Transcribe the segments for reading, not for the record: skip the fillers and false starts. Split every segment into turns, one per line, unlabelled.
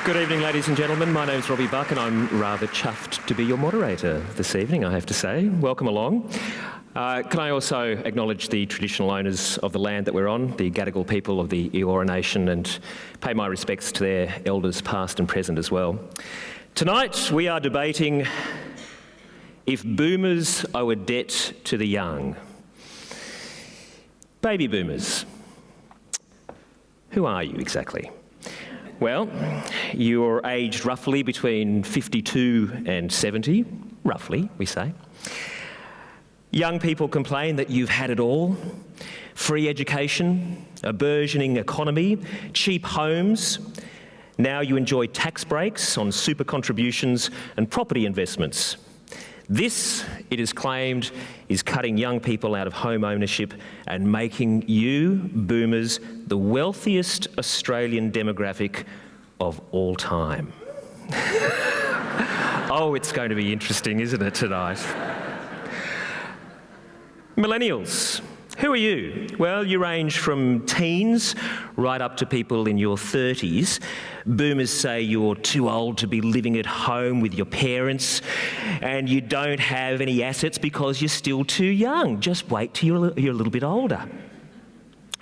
Good evening, ladies and gentlemen. My name's Robbie Buck and I'm rather chuffed to be your moderator this evening, I have to say. Welcome along. Can I also acknowledge the traditional owners of the land that we're on, the Gadigal people of the Eora Nation, and pay my respects to their elders past and present as well. Tonight we are debating if boomers owe a debt to the young. Baby boomers. Who are you exactly? Well, you're aged roughly between 52 and 70, roughly, we say. Young people complain that you've had it all. Free education, a burgeoning economy, cheap homes. Now you enjoy tax breaks on super contributions and property investments. This, it is claimed, is cutting young people out of home ownership and making you, boomers, the wealthiest Australian demographic of all time. Oh, it's going to be interesting, isn't it, tonight? Millennials. Who are you? Well, you range from teens right up to people in your 30s. Boomers say you're too old to be living at home with your parents and you don't have any assets because you're still too young. Just wait till you're a little bit older.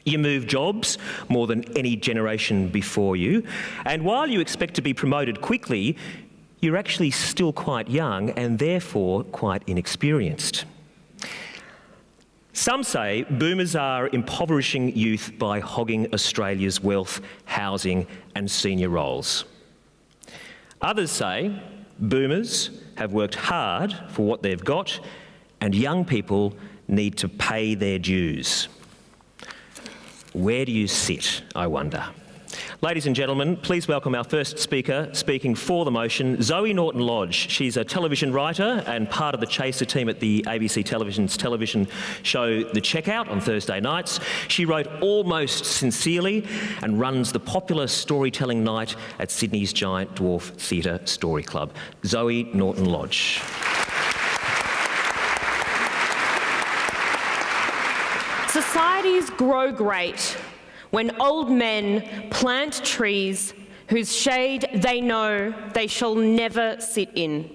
You move jobs more than any generation before you, and while you expect to be promoted quickly, you're actually still quite young and therefore quite inexperienced. Some say boomers are impoverishing youth by hogging Australia's wealth, housing and senior roles. Others say boomers have worked hard for what they've got and young people need to pay their dues. Where do you sit, I wonder? Ladies and gentlemen, please welcome our first speaker, speaking for the motion, Zoe Norton-Lodge. She's a television writer and part of the Chaser team at the ABC Television's television show The Checkout on Thursday nights. She wrote Almost Sincerely and runs the popular storytelling night at Sydney's Giant Dwarf Theatre Story Club. Zoe Norton-Lodge.
Societies grow great when old men plant trees whose shade they know they shall never sit in.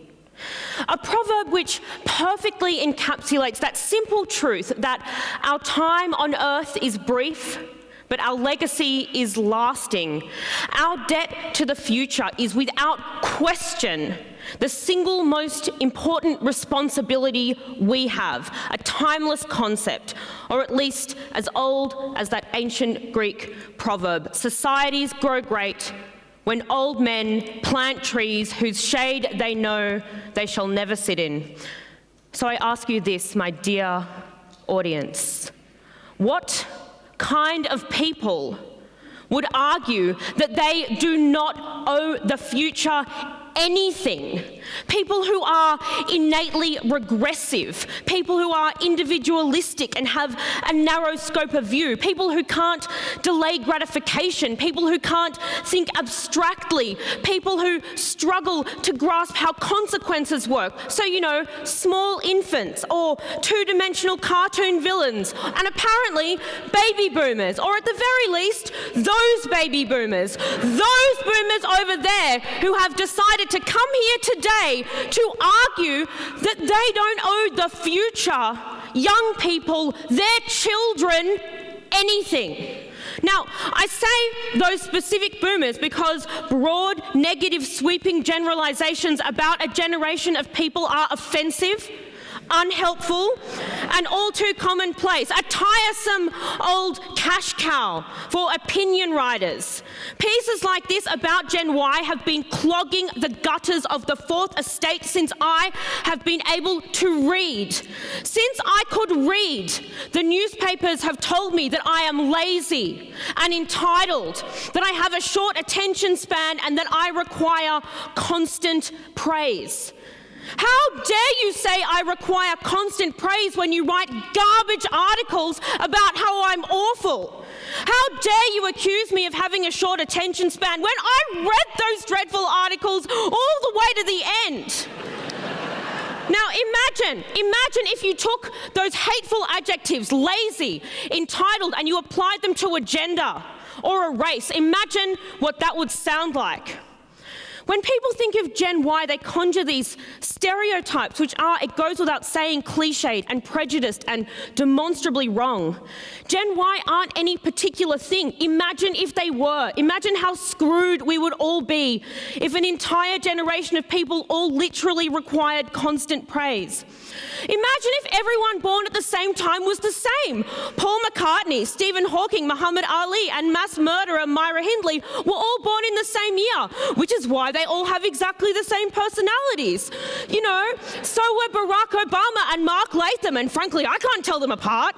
A proverb which perfectly encapsulates that simple truth that our time on earth is brief, but our legacy is lasting. Our debt to the future is without question the single most important responsibility we have, a timeless concept, or at least as old as that ancient Greek proverb. Societies grow great when old men plant trees whose shade they know they shall never sit in. So I ask you this, my dear audience, what kind of people would argue that they do not owe the future anything? People who are innately regressive, people who are individualistic and have a narrow scope of view, people who can't delay gratification, people who can't think abstractly, people who struggle to grasp how consequences work. So, small infants or two-dimensional cartoon villains, and apparently baby boomers, or at the very least, those baby boomers, those boomers over there who have decided to come here today to argue that they don't owe the future young people, their children, anything. Now, I say those specific boomers because broad, negative, sweeping generalizations about a generation of people are offensive, unhelpful, and all too commonplace. A tiresome old cash cow for opinion writers. Pieces like this about Gen Y have been clogging the gutters of the Fourth Estate since I have been able to read. Since I could read, the newspapers have told me that I am lazy and entitled, that I have a short attention span, and that I require constant praise. How dare you say I require constant praise when you write garbage articles about how I'm awful? How dare you accuse me of having a short attention span when I read those dreadful articles all the way to the end? Now imagine if you took those hateful adjectives, lazy, entitled, and you applied them to a gender or a race. Imagine what that would sound like. When people think of Gen Y, they conjure these stereotypes, which are, it goes without saying, cliched and prejudiced and demonstrably wrong. Gen Y aren't any particular thing. Imagine if they were. Imagine how screwed we would all be if an entire generation of people all literally required constant praise. Imagine if everyone born at the same time was the same. Paul McCartney, Stephen Hawking, Muhammad Ali, and mass murderer Myra Hindley were all born in the same year, which is why they all have exactly the same personalities. You know, so were Barack Obama and Mark Latham, and frankly, I can't tell them apart.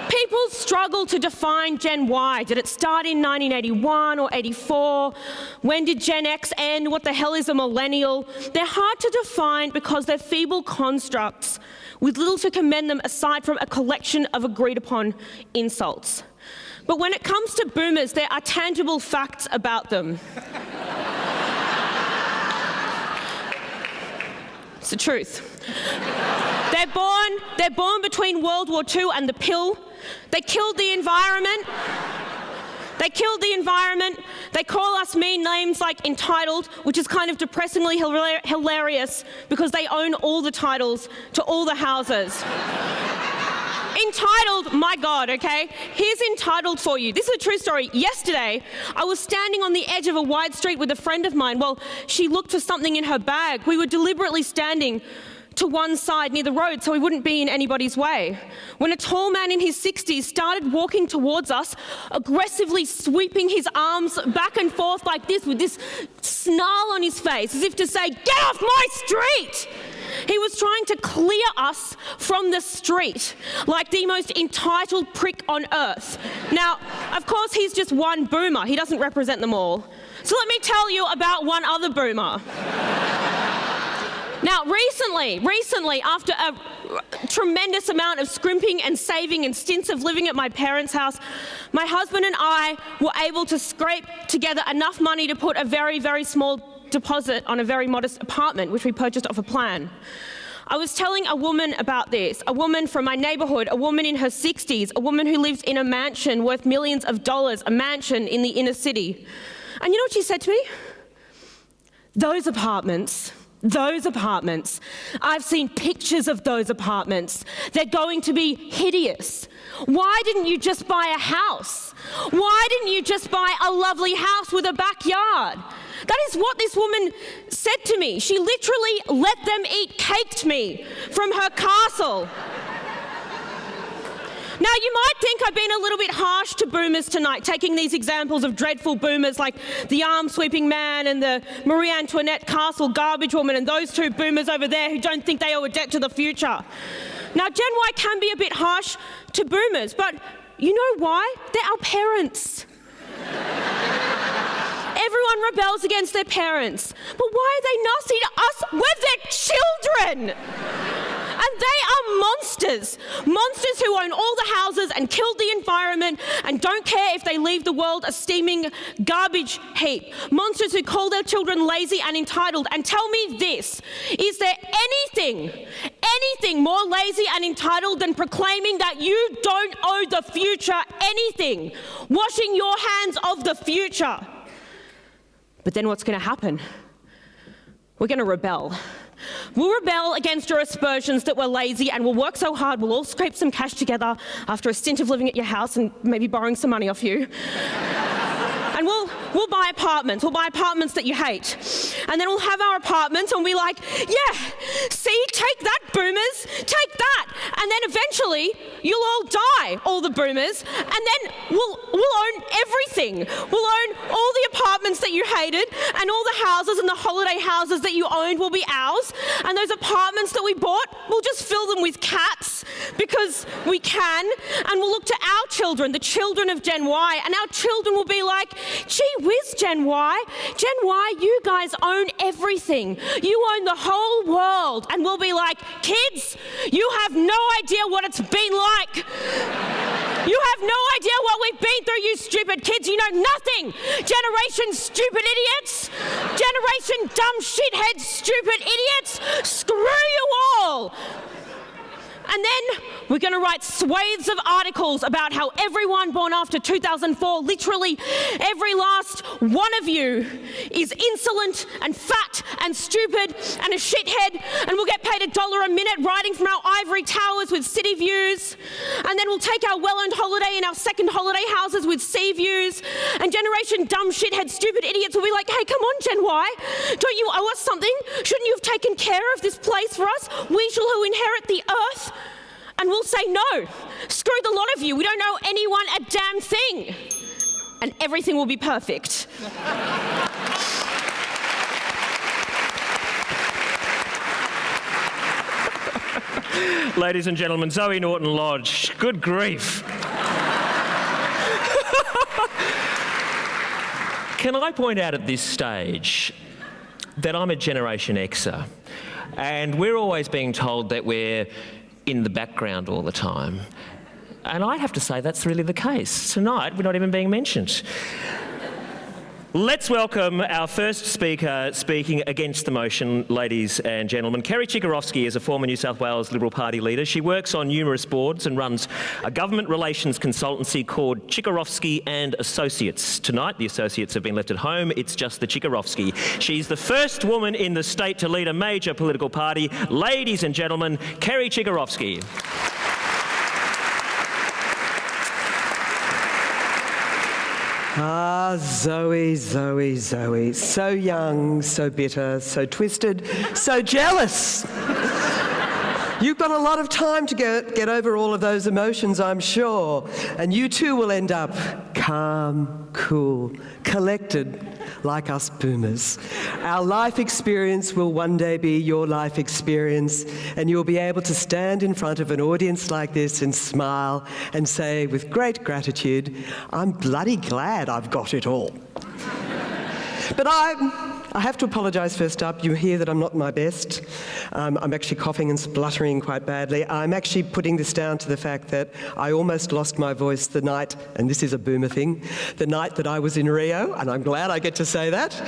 People struggle to define Gen Y. Did it start in 1981 or 84? When did Gen X end? What the hell is a millennial? They're hard to define because they're feeble constructs with little to commend them aside from a collection of agreed upon insults. But when it comes to boomers, there are tangible facts about them. It's the truth. They're born between World War II and the pill. They killed the environment. They call us mean names like entitled, which is kind of depressingly hilarious because they own all the titles to all the houses. Entitled, my God, okay? Here's entitled for you. This is a true story. Yesterday, I was standing on the edge of a wide street with a friend of mine while she looked for something in her bag. We were deliberately standing to one side near the road so we wouldn't be in anybody's way, when a tall man in his 60s started walking towards us, aggressively sweeping his arms back and forth like this with this snarl on his face, as if to say, "Get off my street!" He was trying to clear us from the street, like the most entitled prick on earth. Now, of course, he's just one boomer. He doesn't represent them all. So let me tell you about one other boomer. Now, recently, after a tremendous amount of scrimping and saving and stints of living at my parents' house, my husband and I were able to scrape together enough money to put a very, very small deposit on a very modest apartment, which we purchased off a plan. I was telling a woman about this, a woman from my neighbourhood, a woman in her 60s, a woman who lives in a mansion worth millions of dollars, a mansion in the inner city. And you know what she said to me? Those apartments, I've seen pictures of those apartments. They're going to be hideous. Why didn't you just buy a house? Why didn't you just buy a lovely house with a backyard? That is what this woman said to me. She literally let them eat cake to me from her castle. Now, you might think I've been a little bit harsh to boomers tonight, taking these examples of dreadful boomers like the arm-sweeping man and the Marie Antoinette castle garbage woman and those two boomers over there who don't think they owe a debt to the future. Now, Gen Y can be a bit harsh to boomers, but you know why? They're our parents. Everyone rebels against their parents. But why are they nasty to us? We're their children. And they are monsters. Monsters who own all the houses and killed the environment and don't care if they leave the world a steaming garbage heap. Monsters who call their children lazy and entitled. And tell me this, is there anything more lazy and entitled than proclaiming that you don't owe the future anything? Washing your hands of the future. But then what's going to happen? We're going to rebel. We'll rebel against your aspersions that we're lazy and we'll work so hard, we'll all scrape some cash together after a stint of living at your house and maybe borrowing some money off you. And we'll buy apartments. We'll buy apartments that you hate. And then we'll have our apartments and we'll be like, yeah, see, take that, boomers, take that. And then eventually you'll all die, all the boomers, and then we'll own everything. We'll own all the apartments that you hated and all the houses and the holiday houses that you owned will be ours. And those apartments that we bought, we'll just fill them with cats because we can. And we'll look to our children, the children of Gen Y, and our children will be like, gee whiz, Gen Y. Gen Y, you guys own everything. You own the whole world. And we'll be like, kids, you have no idea what it's been like. You have no idea what we've been through, you stupid kids. You know nothing. Generation stupid idiots. Generation dumb shitheads, stupid idiots. Screw you all. And then We're going to write swathes of articles about how everyone born after 2004, literally every last one of you, is insolent and fat and stupid and a shithead, and we'll get paid $1 a minute writing from our ivory towers with city views, and then we'll take our well-earned holiday in our second holiday houses with sea views, and Generation Dumb Shithead Stupid Idiots will be like, hey, come on, Gen Y, don't you owe us something? Shouldn't you have taken care of this place for us? We shall who inherit the earth. And we'll say, no, screw the lot of you. We don't owe anyone a damn thing. And everything will be perfect.
Ladies and gentlemen, Zoe Norton-Lodge. Good grief. Can I point out at this stage that I'm a Generation Xer, and we're always being told that we're in the background all the time. And I have to say that's really the case. Tonight, we're not even being mentioned. Let's welcome our first speaker speaking against the motion, ladies and gentlemen. Kerry Chikarovski is a former New South Wales Liberal Party leader. She works on numerous boards and runs a government relations consultancy called Chikarovski and Associates. Tonight, the Associates have been left at home. It's just the Chikarovski. She's the first woman in the state to lead a major political party. Ladies and gentlemen, Kerry Chikarovski.
Ah, Zoe, Zoe, Zoe. So young, so bitter, so twisted, so jealous. You've got a lot of time to get over all of those emotions, I'm sure. And you too will end up calm, cool, collected, like us boomers. Our life experience will one day be your life experience, and you'll be able to stand in front of an audience like this and smile and say with great gratitude, I'm bloody glad I've got it all. But I have to apologise first up. You hear that I'm not my best. I'm actually coughing and spluttering quite badly. I'm actually putting this down to the fact that I almost lost my voice the night, and this is a boomer thing, the night that I was in Rio, and I'm glad I get to say that.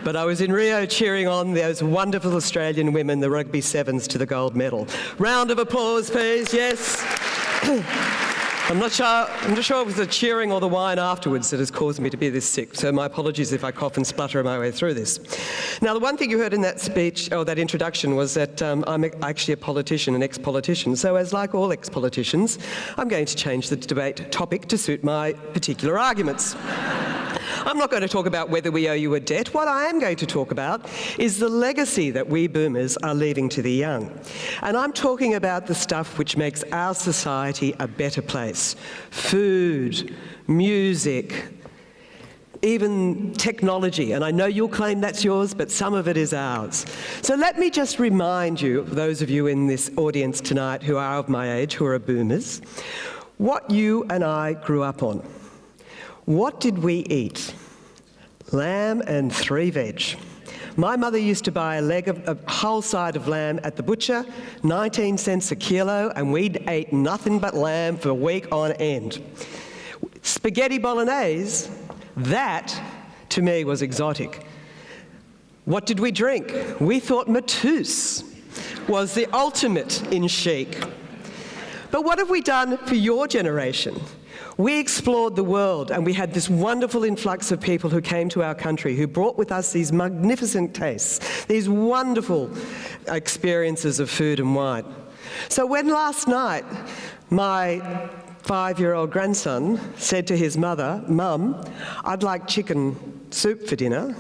But I was in Rio cheering on those wonderful Australian women, the rugby sevens, to the gold medal. Round of applause, please. Yes. I'm not sure it was the cheering or the wine afterwards that has caused me to be this sick, so my apologies if I cough and splutter my way through this. Now, the one thing you heard in that speech, or that introduction, was that I'm actually a politician, an ex-politician, so as like all ex-politicians, I'm going to change the debate topic to suit my particular arguments. I'm not going to talk about whether we owe you a debt. What I am going to talk about is the legacy that we boomers are leaving to the young. And I'm talking about the stuff which makes our society a better place. Food, music, even technology. And I know you'll claim that's yours, but some of it is ours. So let me just remind you, those of you in this audience tonight who are of my age, who are boomers, what you and I grew up on. What did we eat? Lamb and 3 veg. My mother used to buy a whole side of lamb at the butcher, 19 cents a kilo, and we ate nothing but lamb for a week on end. Spaghetti bolognese, that to me was exotic. What did we drink? We thought Mateus was the ultimate in chic. But what have we done for your generation? We explored the world, and we had this wonderful influx of people who came to our country, who brought with us these magnificent tastes, these wonderful experiences of food and wine. So when last night my 5-year-old grandson said to his mother, "Mum, I'd like chicken soup for dinner,"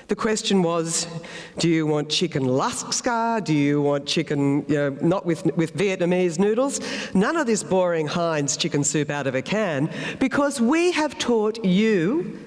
the question was, do you want chicken laksa? Do you want chicken, not with Vietnamese noodles? None of this boring Heinz chicken soup out of a can, because we have taught you,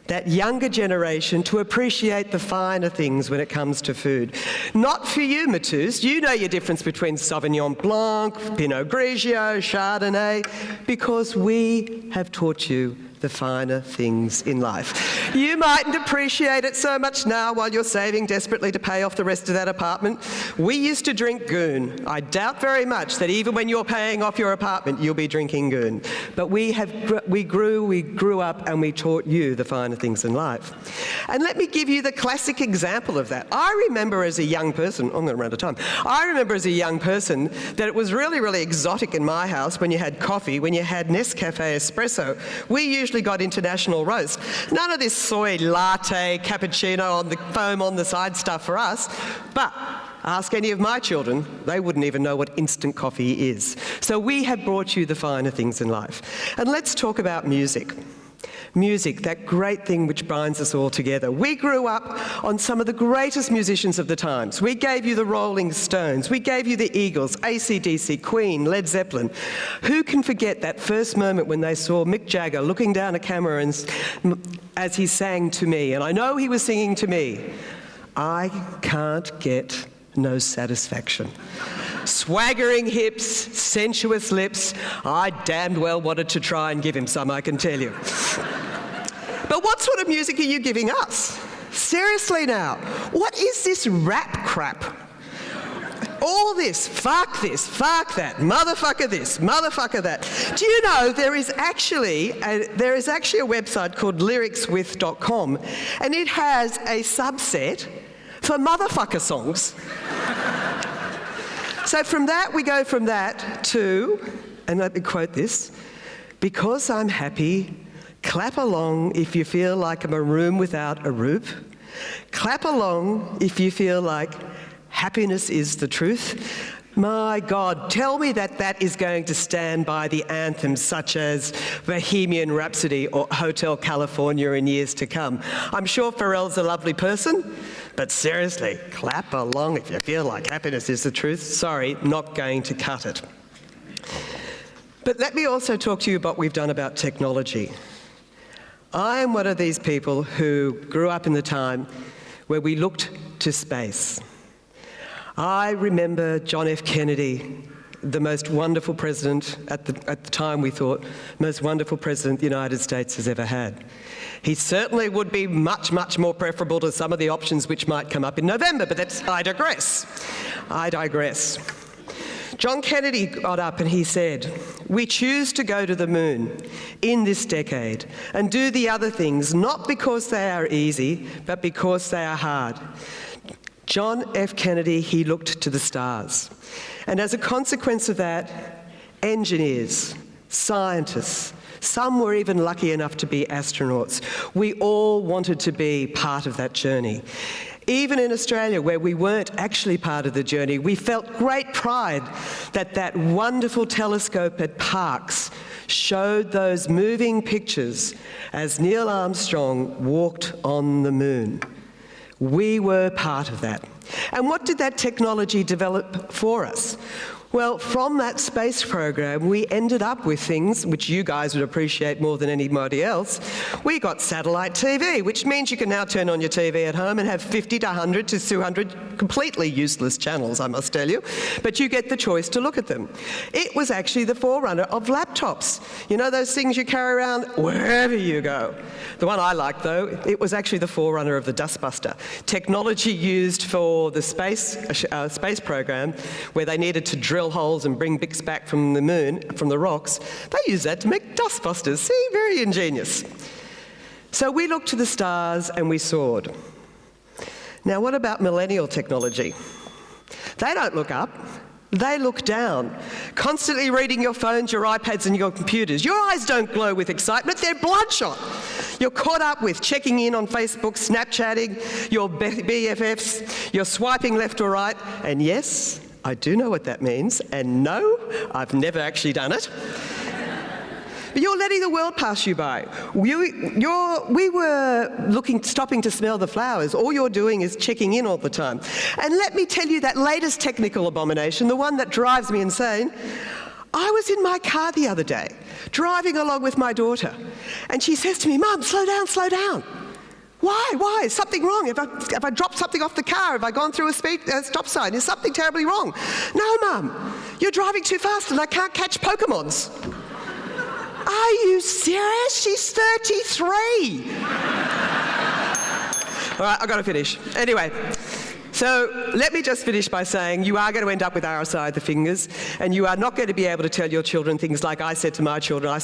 that younger generation, to appreciate the finer things when it comes to food. Not for you, Mateus. You know your difference between Sauvignon Blanc, Pinot Grigio, Chardonnay, because we have taught you the finer things in life. You mightn't appreciate it so much now while you're saving desperately to pay off the rest of that apartment. We used to drink goon. I doubt very much that even when you're paying off your apartment, you'll be drinking goon. But we grew up and we taught you the finer things in life. And let me give you the classic example of that. I remember as a young person, I'm going to run out of time. I remember as a young person that it was really, really exotic in my house when you had coffee, when you had Nescafe espresso. We usually got international roast. None of this soy latte, cappuccino on the foam on the side stuff for us. But ask any of my children, they wouldn't even know what instant coffee is. So we have brought you the finer things in life. And let's talk about music. Music, that great thing which binds us all together. We grew up on some of the greatest musicians of the times. We gave you the Rolling Stones, we gave you the Eagles, AC/DC, Queen, Led Zeppelin. Who can forget that first moment when they saw Mick Jagger looking down a camera and, as he sang to me, and I know he was singing to me, I can't get no satisfaction. Swaggering hips, sensuous lips. I damned well wanted to try and give him some, I can tell you. But what sort of music are you giving us? Seriously now, what is this rap crap? All this, fuck that, motherfucker this, motherfucker that. Do you know there is actually a website called lyricswith.com, and it has a subset for motherfucker songs. So from that, we go from that to, and let me quote this, because I'm happy, clap along if you feel like I'm a room without a roof. Clap along if you feel like happiness is the truth. My God, tell me that that is going to stand by the anthems such as Bohemian Rhapsody or Hotel California in years to come. I'm sure Pharrell's a lovely person, but seriously, clap along if you feel like happiness is the truth. Sorry, not going to cut it. But let me also talk to you about what we've done about technology. I am one of these people who grew up in the time where we looked to space. I remember John F. Kennedy, the most wonderful president, at the time we thought, most wonderful president the United States has ever had. He certainly would be much, much more preferable to some of the options which might come up in November, but I digress. John Kennedy got up and he said, "We choose to go to the moon in this decade and do the other things, not because they are easy, but because they are hard." John F. Kennedy, he looked to the stars. And as a consequence of that, engineers, scientists, some were even lucky enough to be astronauts. We all wanted to be part of that journey. Even in Australia, where we weren't actually part of the journey, we felt great pride that that wonderful telescope at Parkes showed those moving pictures as Neil Armstrong walked on the moon. We were part of that. And what did that technology develop for us? Well, from that space program, we ended up with things which you guys would appreciate more than anybody else. We got satellite TV, which means you can now turn on your TV at home and have 50 to 100 to 200 completely useless channels, I must tell you, but you get the choice to look at them. It was actually the forerunner of laptops. You know those things you carry around wherever you go? The one I liked, though, it was actually the forerunner of the dustbuster. Technology used for the space program, where they needed to drill holes and bring bits back from the moon, from the rocks, they used that to make dustbusters. See, very ingenious. So we looked to the stars and we soared. Now, what about millennial technology? They don't look up. They look down, constantly reading your phones, your iPads and your computers. Your eyes don't glow with excitement, they're bloodshot. You're caught up with checking in on Facebook, Snapchatting, your BFFs, you're swiping left or right, and yes, I do know what that means, and no, I've never actually done it. But you're letting the world pass you by. We were stopping to smell the flowers. All you're doing is checking in all the time. And let me tell you that latest technical abomination, the one that drives me insane. I was in my car the other day, driving along with my daughter, and she says to me, "Mum, slow down, slow down." Why? Is something wrong? Have I dropped something off the car? Have I gone through a stop sign? Is something terribly wrong? No, Mum, you're driving too fast and I can't catch Pokemons. Are you serious? She's 33. All right, I've got to finish. Anyway, so let me just finish by saying you are going to end up with our side of the fingers, and you are not going to be able to tell your children things like I said to my children. I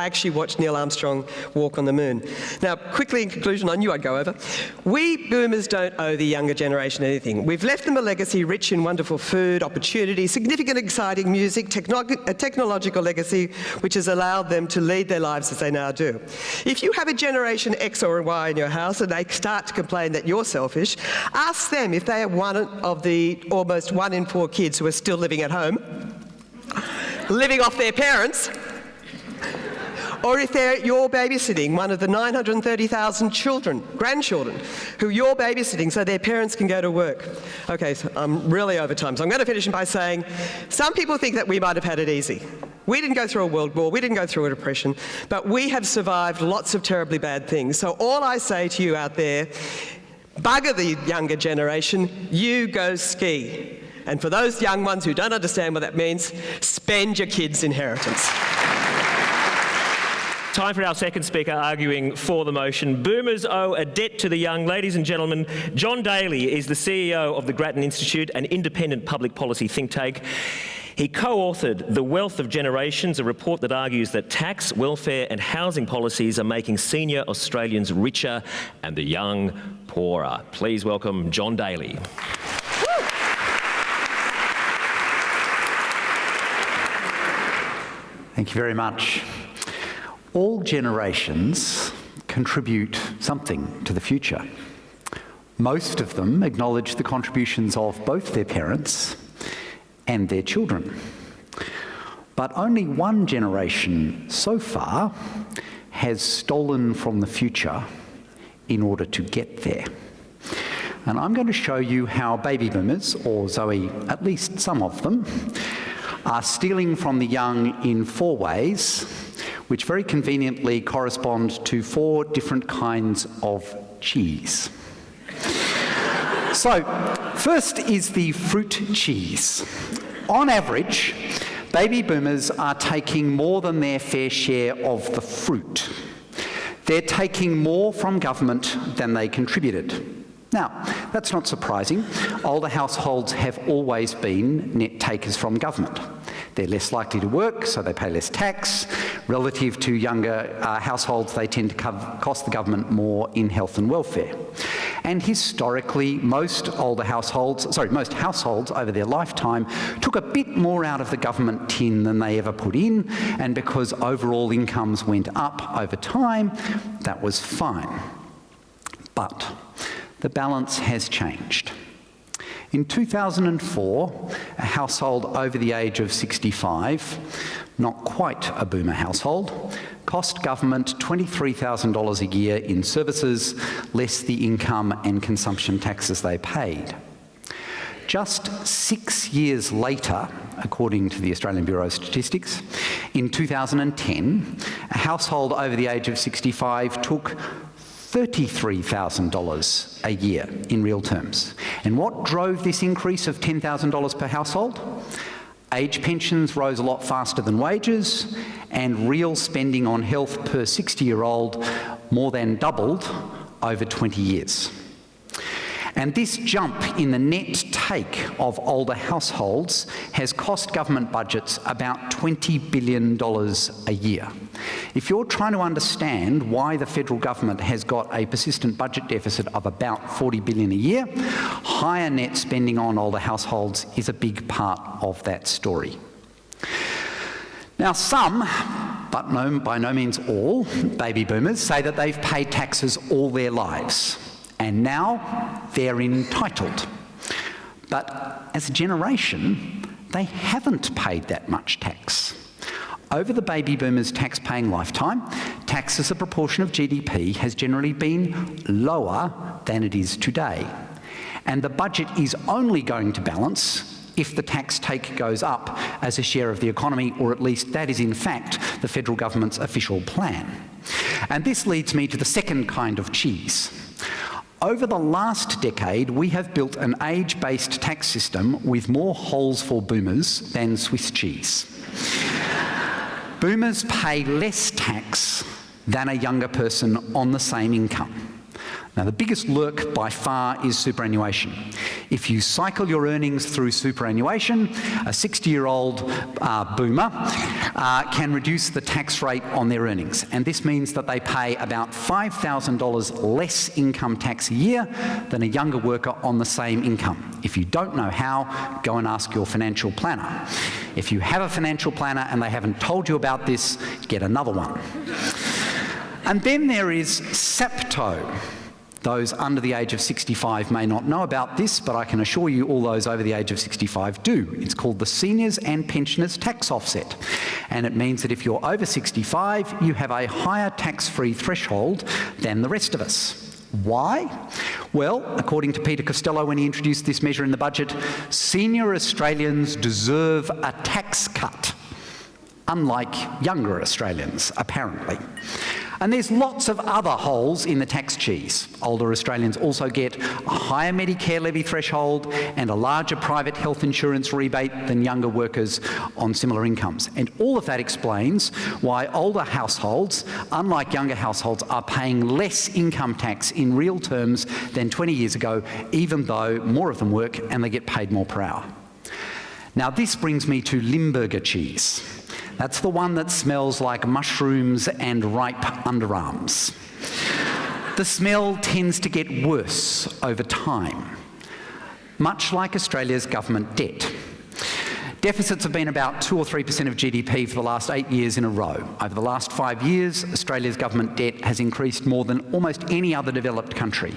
actually watched Neil Armstrong walk on the moon. Now, quickly in conclusion, I knew I'd go over. We boomers don't owe the younger generation anything. We've left them a legacy rich in wonderful food, opportunity, significant exciting music, a technological legacy which has allowed them to lead their lives as they now do. If you have a Generation X or a Y in your house and they start to complain that you're selfish, ask them if they are one of the almost 1 in 4 kids who are still living at home, living off their parents, or if you're babysitting one of the 930,000 grandchildren who you're babysitting so their parents can go to work. Okay, so I'm really over time, so I'm going to finish by saying some people think that we might have had it easy. We didn't go through a world war, we didn't go through a depression, but we have survived lots of terribly bad things. So all I say to you out there, bugger the younger generation, you go ski. And for those young ones who don't understand what that means, spend your kids' inheritance.
Time for our second speaker arguing for the motion. Boomers owe a debt to the young. Ladies and gentlemen, John Daley is the CEO of the Grattan Institute, an independent public policy think tank. He co-authored The Wealth of Generations, a report that argues that tax, welfare and housing policies are making senior Australians richer and the young poorer. Please welcome John Daley.
Thank you very much. All generations contribute something to the future. Most of them acknowledge the contributions of both their parents and their children. But only one generation so far has stolen from the future in order to get there. And I'm going to show you how baby boomers, or Zoe, at least some of them, are stealing from the young in 4 ways, which very conveniently correspond to 4 different kinds of cheese. So, first is the fruit cheese. On average, baby boomers are taking more than their fair share of the fruit. They're taking more from government than they contributed. Now, that's not surprising. Older households have always been net takers from government. They're less likely to work, so they pay less tax. Relative to younger households, they tend to cost the government more in health and welfare. And historically, most households over their lifetime took a bit more out of the government tin than they ever put in, and because overall incomes went up over time, that was fine. But the balance has changed. In 2004, a household over the age of 65, not quite a boomer household, cost government $23,000 a year in services, less the income and consumption taxes they paid. Just 6 years later, according to the Australian Bureau of Statistics, in 2010, a household over the age of 65 took $33,000 a year in real terms. And what drove this increase of $10,000 per household? Age pensions rose a lot faster than wages, and real spending on health per 60-year-old more than doubled over 20 years. And this jump in the net take of older households has cost government budgets about $20 billion a year. If you're trying to understand why the federal government has got a persistent budget deficit of about $40 billion a year, higher net spending on older households is a big part of that story. Now, some, but by no means all, baby boomers say that they've paid taxes all their lives, and now they're entitled. But as a generation, they haven't paid that much tax. Over the baby boomers' tax-paying lifetime, tax as a proportion of GDP has generally been lower than it is today. And the budget is only going to balance if the tax take goes up as a share of the economy, or at least that is in fact the federal government's official plan. And this leads me to the second kind of cheese. Over the last decade, we have built an age-based tax system with more holes for boomers than Swiss cheese. Boomers pay less tax than a younger person on the same income. Now, the biggest lurk by far is superannuation. If you cycle your earnings through superannuation, a 60-year-old boomer can reduce the tax rate on their earnings. And this means that they pay about $5,000 less income tax a year than a younger worker on the same income. If you don't know how, go and ask your financial planner. If you have a financial planner and they haven't told you about this, get another one. And then there is SEPTO. Those under the age of 65 may not know about this, but I can assure you all those over the age of 65 do. It's called the Seniors and Pensioners Tax Offset. And it means that if you're over 65, you have a higher tax-free threshold than the rest of us. Why? Well, according to Peter Costello when he introduced this measure in the budget, senior Australians deserve a tax cut, unlike younger Australians, apparently. And there's lots of other holes in the tax cheese. Older Australians also get a higher Medicare levy threshold and a larger private health insurance rebate than younger workers on similar incomes. And all of that explains why older households, unlike younger households, are paying less income tax in real terms than 20 years ago, even though more of them work and they get paid more per hour. Now, this brings me to Limburger cheese. That's the one that smells like mushrooms and ripe underarms. The smell tends to get worse over time, much like Australia's government debt. Deficits have been about 2 or 3% of GDP for the last 8 years in a row. Over the last 5 years, Australia's government debt has increased more than almost any other developed country.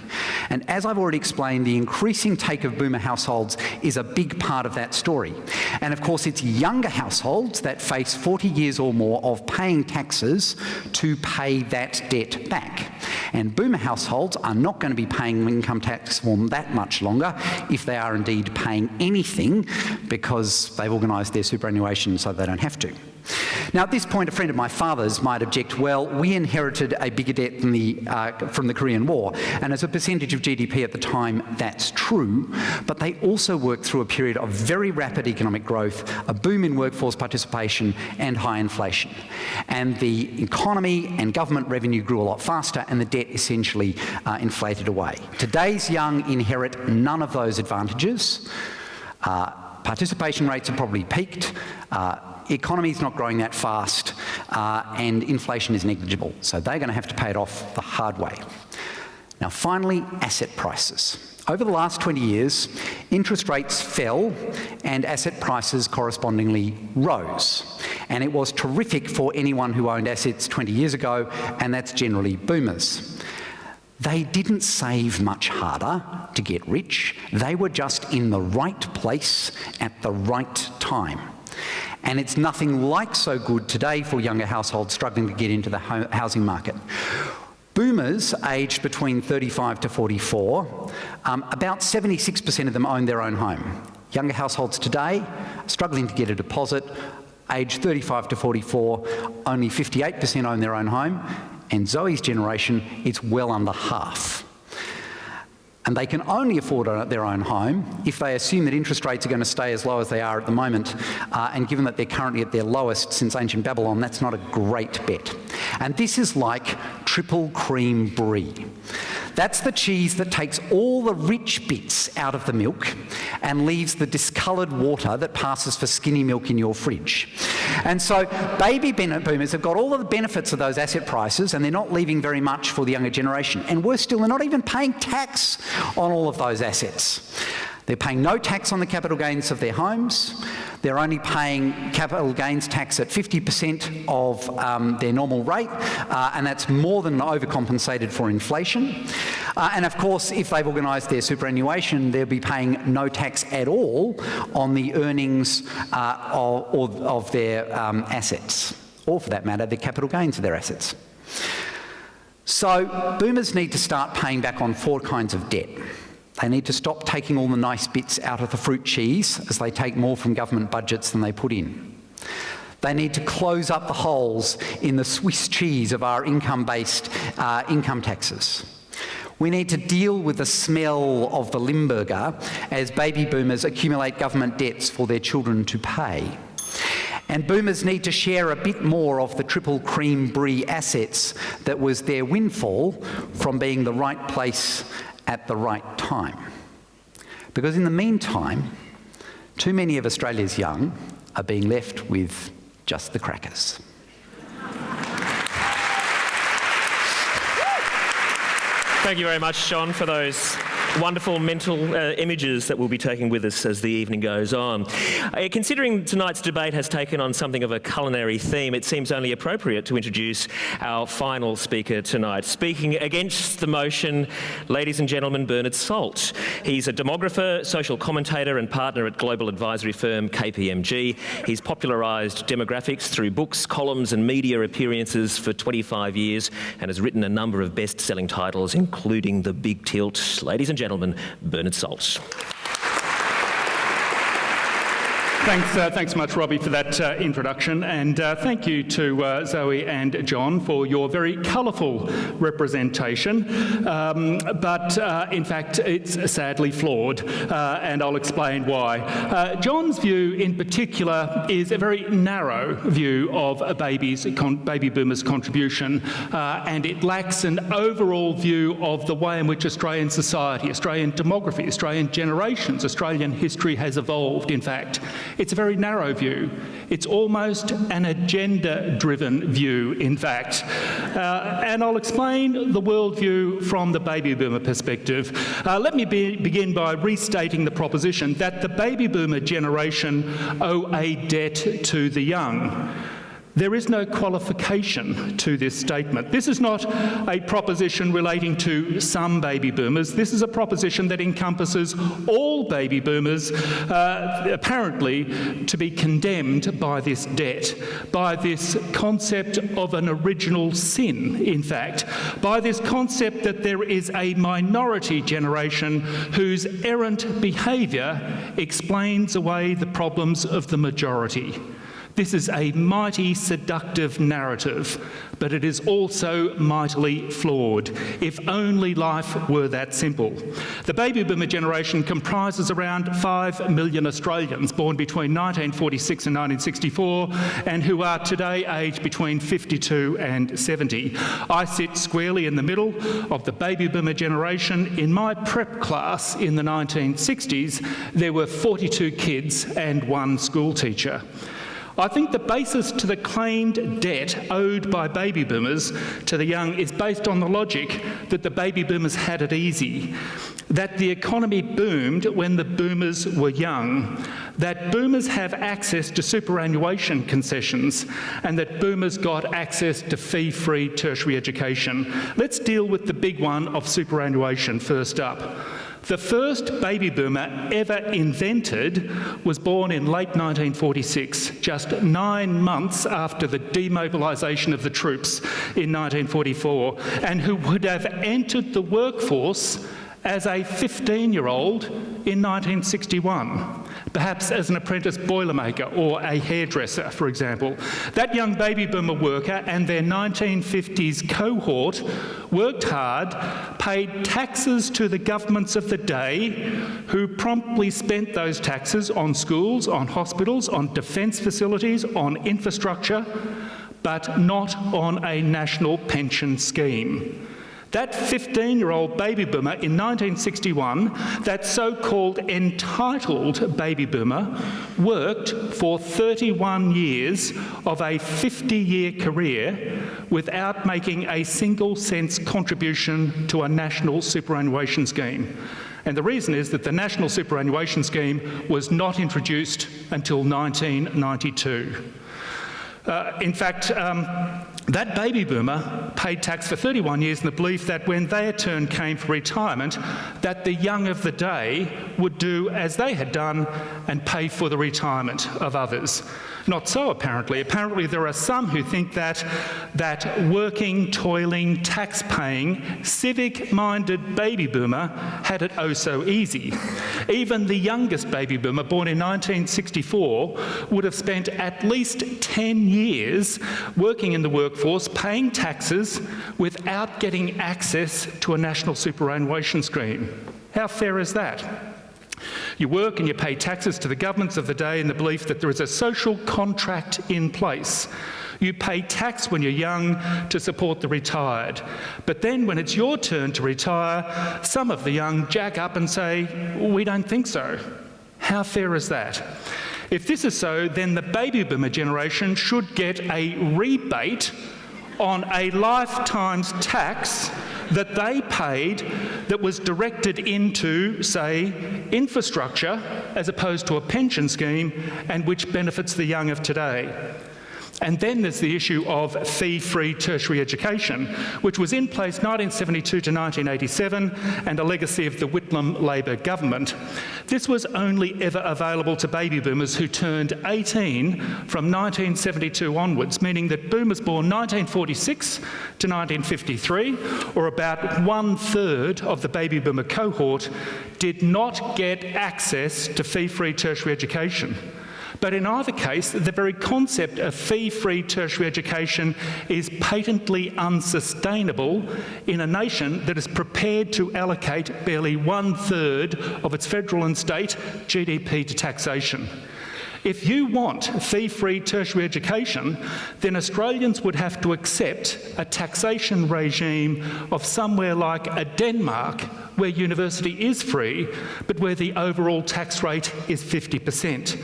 And as I've already explained, the increasing take of boomer households is a big part of that story. And of course, it's younger households that face 40 years or more of paying taxes to pay that debt back. And boomer households are not going to be paying income tax for that much longer, if they are indeed paying anything, because they've organised their superannuation so they don't have to. Now, at this point, a friend of my father's might object, well, we inherited a bigger debt than from the Korean War, and as a percentage of GDP at the time, that's true, but they also worked through a period of very rapid economic growth, a boom in workforce participation, and high inflation. And the economy and government revenue grew a lot faster, and the debt essentially inflated away. Today's young inherit none of those advantages. Participation rates have probably peaked, economy is not growing that fast, and inflation is negligible. So they're going to have to pay it off the hard way. Now finally, asset prices. Over the last 20 years, interest rates fell and asset prices correspondingly rose. And it was terrific for anyone who owned assets 20 years ago, and that's generally boomers. They didn't save much harder to get rich. They were just in the right place at the right time. And it's nothing like so good today for younger households struggling to get into the housing market. Boomers aged between 35 to 44, about 76% of them own their own home. Younger households today, struggling to get a deposit, aged 35 to 44, only 58% own their own home. And Zoe's generation, it's well under half. And they can only afford their own home if they assume that interest rates are going to stay as low as they are at the moment, and given that they're currently at their lowest since ancient Babylon, that's not a great bet. And this is like triple cream brie. That's the cheese that takes all the rich bits out of the milk and leaves the discoloured water that passes for skinny milk in your fridge. And so baby boomers have got all of the benefits of those asset prices, and they're not leaving very much for the younger generation. And worse still, they're not even paying tax on all of those assets. They're paying no tax on the capital gains of their homes. They're only paying capital gains tax at 50% of their normal rate, and that's more than overcompensated for inflation. And of course, if they've organised their superannuation, they'll be paying no tax at all on the earnings of their assets, or for that matter, the capital gains of their assets. So boomers need to start paying back on 4 kinds of debt. They need to stop taking all the nice bits out of the fruit cheese, as they take more from government budgets than they put in. They need to close up the holes in the Swiss cheese of our income-based income taxes. We need to deal with the smell of the Limburger as baby boomers accumulate government debts for their children to pay. And boomers need to share a bit more of the triple cream brie assets that was their windfall from being the right place at the right time. Because in the meantime, too many of Australia's young are being left with just the crackers.
Thank you very much, John, for those wonderful mental images that we'll be taking with us as the evening goes on. Considering tonight's debate has taken on something of a culinary theme, it seems only appropriate to introduce our final speaker tonight. Speaking against the motion, ladies and gentlemen, Bernard Salt. He's a demographer, social commentator and partner at global advisory firm KPMG. He's popularised demographics through books, columns and media appearances for 25 years and has written a number of best-selling titles, including The Big Tilt. Ladies and gentlemen, Bernard Salt.
Thanks so much, Robbie, for that introduction, and thank you to Zoe and John for your very colourful representation, but in fact it's sadly flawed, and I'll explain why. John's view in particular is a very narrow view of baby boomers' contribution, and it lacks an overall view of the way in which Australian society, Australian demography, Australian generations, Australian history has evolved, in fact. It's a very narrow view. It's almost an agenda-driven view, in fact. And I'll explain the worldview from the baby boomer perspective. Let me begin by restating the proposition that the baby boomer generation owe a debt to the young. There is no qualification to this statement. This is not a proposition relating to some baby boomers. This is a proposition that encompasses all baby boomers, apparently to be condemned by this debt, by this concept of an original sin, in fact, by this concept that there is a minority generation whose errant behaviour explains away the problems of the majority. This is a mighty seductive narrative, but it is also mightily flawed. If only life were that simple. The baby boomer generation comprises around 5 million Australians born between 1946 and 1964 and who are today aged between 52 and 70. I sit squarely in the middle of the baby boomer generation. In my prep class in the 1960s, there were 42 kids and 1 school teacher. I think the basis to the claimed debt owed by baby boomers to the young is based on the logic that the baby boomers had it easy, that the economy boomed when the boomers were young, that boomers have access to superannuation concessions, and that boomers got access to fee-free tertiary education. Let's deal with the big one of superannuation first up. The first baby boomer ever invented was born in late 1946, just 9 months after the demobilisation of the troops in 1944, and who would have entered the workforce as a 15-year-old in 1961, perhaps as an apprentice boilermaker or a hairdresser, for example. That young baby boomer worker and their 1950s cohort worked hard, paid taxes to the governments of the day, who promptly spent those taxes on schools, on hospitals, on defence facilities, on infrastructure, but not on a national pension scheme. That 15-year-old baby boomer in 1961, that so-called entitled baby boomer, worked for 31 years of a 50-year career without making a single cent's contribution to a national superannuation scheme. And the reason is that the national superannuation scheme was not introduced until 1992. In fact, that baby boomer paid tax for 31 years in the belief that when their turn came for retirement, that the young of the day would do as they had done and pay for the retirement of others. Not so, apparently. Apparently there are some who think that working, toiling, tax-paying, civic-minded baby boomer had it oh so easy. Even the youngest baby boomer, born in 1964, would have spent at least 10 years working in the workforce, paying taxes, without getting access to a national superannuation scheme. How fair is that? You work and you pay taxes to the governments of the day in the belief that there is a social contract in place. You pay tax when you're young to support the retired. But then when it's your turn to retire, some of the young jack up and say, we don't think so. How fair is that? If this is so, then the baby boomer generation should get a rebate on a lifetime's tax that they paid that was directed into, say, infrastructure as opposed to a pension scheme, and which benefits the young of today. And then there's the issue of fee-free tertiary education, which was in place 1972 to 1987 and a legacy of the Whitlam Labor government. This was only ever available to baby boomers who turned 18 from 1972 onwards, meaning that boomers born 1946 to 1953, or about 1/3 of the baby boomer cohort, did not get access to fee-free tertiary education. But in either case, the very concept of fee-free tertiary education is patently unsustainable in a nation that is prepared to allocate barely 1/3 of its federal and state GDP to taxation. If you want fee-free tertiary education, then Australians would have to accept a taxation regime of somewhere like a Denmark, where university is free, but where the overall tax rate is 50%.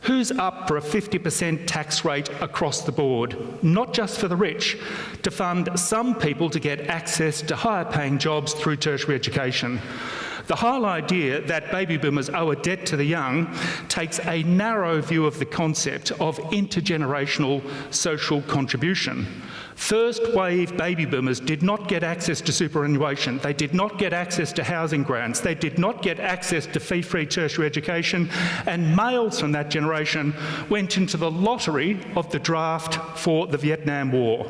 Who's up for a 50% tax rate across the board, not just for the rich, to fund some people to get access to higher paying jobs through tertiary education? The whole idea that baby boomers owe a debt to the young takes a narrow view of the concept of intergenerational social contribution. First wave baby boomers did not get access to superannuation. They did not get access to housing grants. They did not get access to fee-free tertiary education, and males from that generation went into the lottery of the draft for the Vietnam War.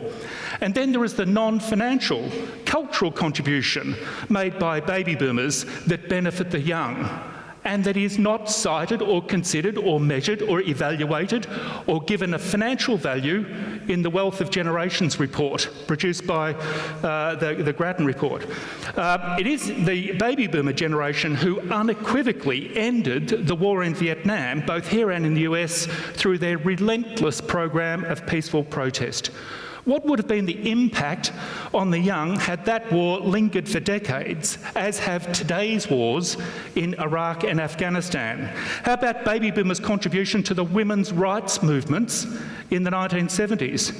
And then there is the non-financial, cultural contribution made by baby boomers that benefit the young, and that is not cited or considered or measured or evaluated or given a financial value in the Wealth of Generations report produced by the Grattan report. It is the baby boomer generation who unequivocally ended the war in Vietnam, both here and in the US, through their relentless program of peaceful protest. What would have been the impact on the young had that war lingered for decades, as have today's wars in Iraq and Afghanistan? How about baby boomers' contribution to the women's rights movements in the 1970s?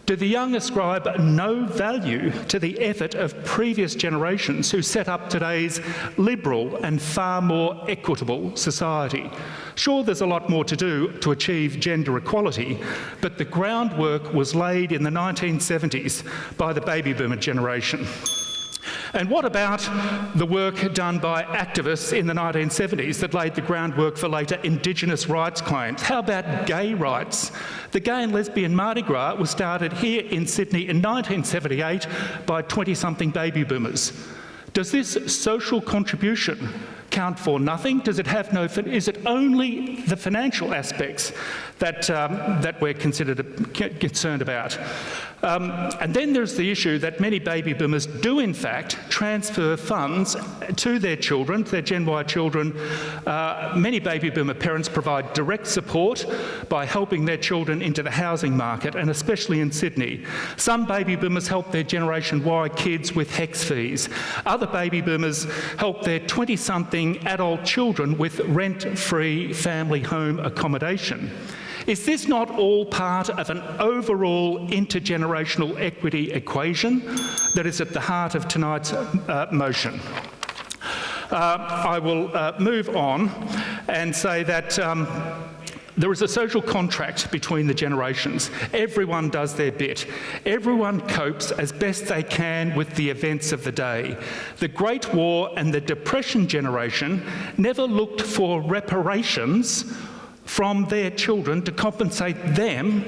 Do the young ascribe no value to the effort of previous generations who set up today's liberal and far more equitable society? Sure, there's a lot more to do to achieve gender equality, but the groundwork was laid in the 1970s by the baby boomer generation. And what about the work done by activists in the 1970s that laid the groundwork for later Indigenous rights claims? How about gay rights? The Gay and Lesbian Mardi Gras was started here in Sydney in 1978 by 20-something baby boomers. Does this social contribution count for nothing? Does it have no? Is it only the financial aspects that we're concerned about? And then there's the issue that many baby boomers do in fact transfer funds to their children, their Gen Y children. Many baby boomer parents provide direct support by helping their children into the housing market, and especially in Sydney. Some baby boomers help their Generation Y kids with HECS fees. Other baby boomers help their 20-something adult children with rent-free family home accommodation. Is this not all part of an overall intergenerational equity equation that is at the heart of tonight's motion? I will move on and say that there is a social contract between the generations. Everyone does their bit. Everyone copes as best they can with the events of the day. The Great War and the Depression generation never looked for reparations from their children to compensate them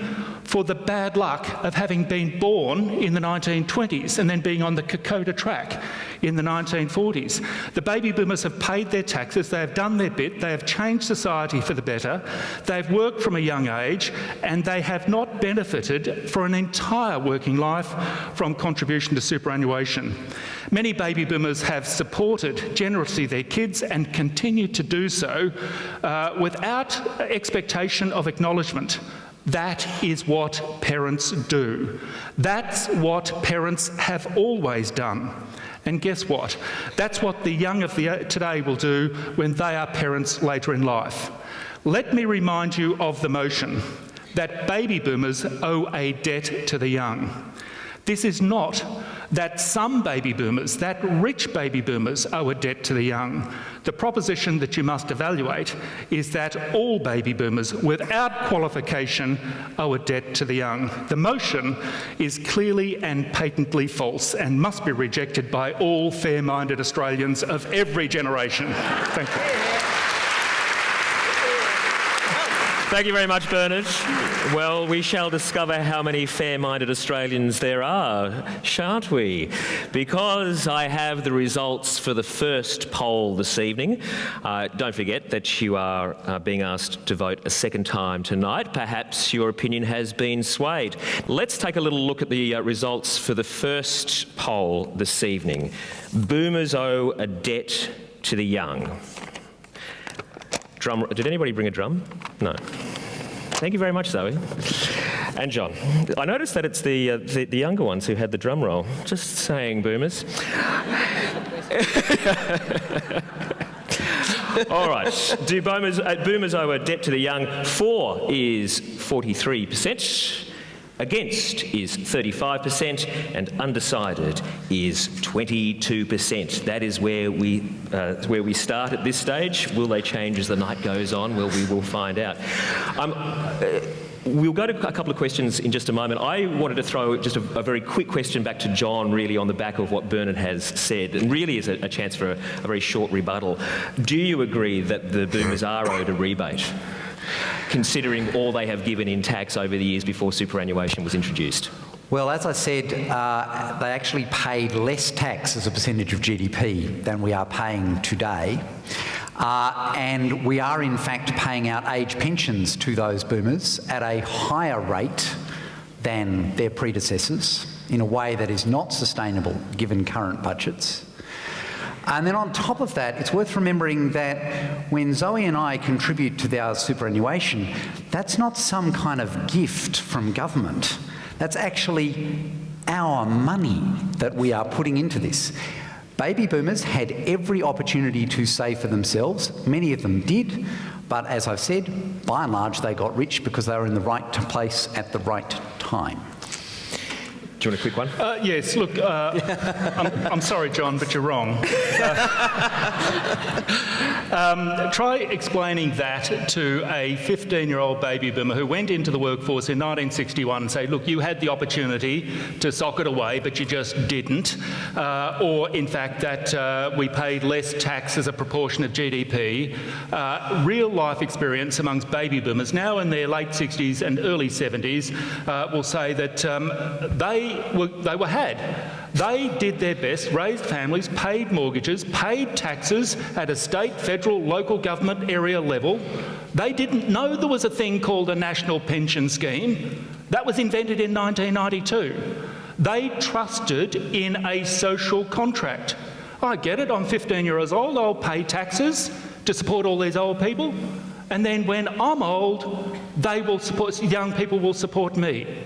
for the bad luck of having been born in the 1920s and then being on the Kokoda track in the 1940s. The baby boomers have paid their taxes, they have done their bit, they have changed society for the better, they've worked from a young age, and they have not benefited for an entire working life from contribution to superannuation. Many baby boomers have supported generously their kids and continue to do so without expectation of acknowledgement. That is what parents do. That's what parents have always done. And guess what? That's what the young of today will do when they are parents later in life. Let me remind you of the motion that baby boomers owe a debt to the young. This is not that some baby boomers, that rich baby boomers, owe a debt to the young. The proposition that you must evaluate is that all baby boomers, without qualification, owe a debt to the young. The motion is clearly and patently false and must be rejected by all fair-minded Australians of every generation. Thank you.
Thank you very much, Bernard. Well, we shall discover how many fair-minded Australians there are, shan't we? Because I have the results for the first poll this evening. Don't forget that you are being asked to vote a second time tonight. Perhaps your opinion has been swayed. Let's take a little look at the results for the first poll this evening. Boomers owe a debt to the young. Drum. Did anybody bring a drum? No. Thank you very much, Zoe. And John. I noticed that it's the younger ones who had the drum roll. Just saying, boomers. All right. Do boomers owe a debt to the young? For is 43%. Against is 35%, and undecided is 22%. That is where we start at this stage. Will they change as the night goes on? Well, we will find out. We'll go to a couple of questions in just a moment. I wanted to throw just a very quick question back to John, really on the back of what Bernard has said, and really is a chance for a very short rebuttal. Do you agree that the boomers are owed a rebate, considering all they have given in tax over the years before superannuation was introduced?
Well, as I said, they actually paid less tax as a percentage of GDP than we are paying today. And we are in fact paying out age pensions to those boomers at a higher rate than their predecessors in a way that is not sustainable given current budgets. And then on top of that, it's worth remembering that when Zoe and I contribute to our superannuation, that's not some kind of gift from government. That's actually our money that we are putting into this. Baby boomers had every opportunity to save for themselves. Many of them did, but as I've said, by and large, they got rich because they were in the right place at the right time.
Do you want a quick one?
Yes, look, I'm sorry, John, but you're wrong. Try explaining that to a 15-year-old baby boomer who went into the workforce in 1961 and say, look, you had the opportunity to sock it away, but you just didn't. Or, in fact, that we paid less tax as a proportion of GDP. Real-life experience amongst baby boomers, now in their late 60s and early 70s, will say that they were had. They did their best, raised families, paid mortgages, paid taxes at a state, federal, local government area level. They didn't know there was a thing called a national pension scheme. That was invented in 1992. They trusted in a social contract. I get it, I'm 15 years old, I'll pay taxes to support all these old people. And then when I'm old, young people will support me.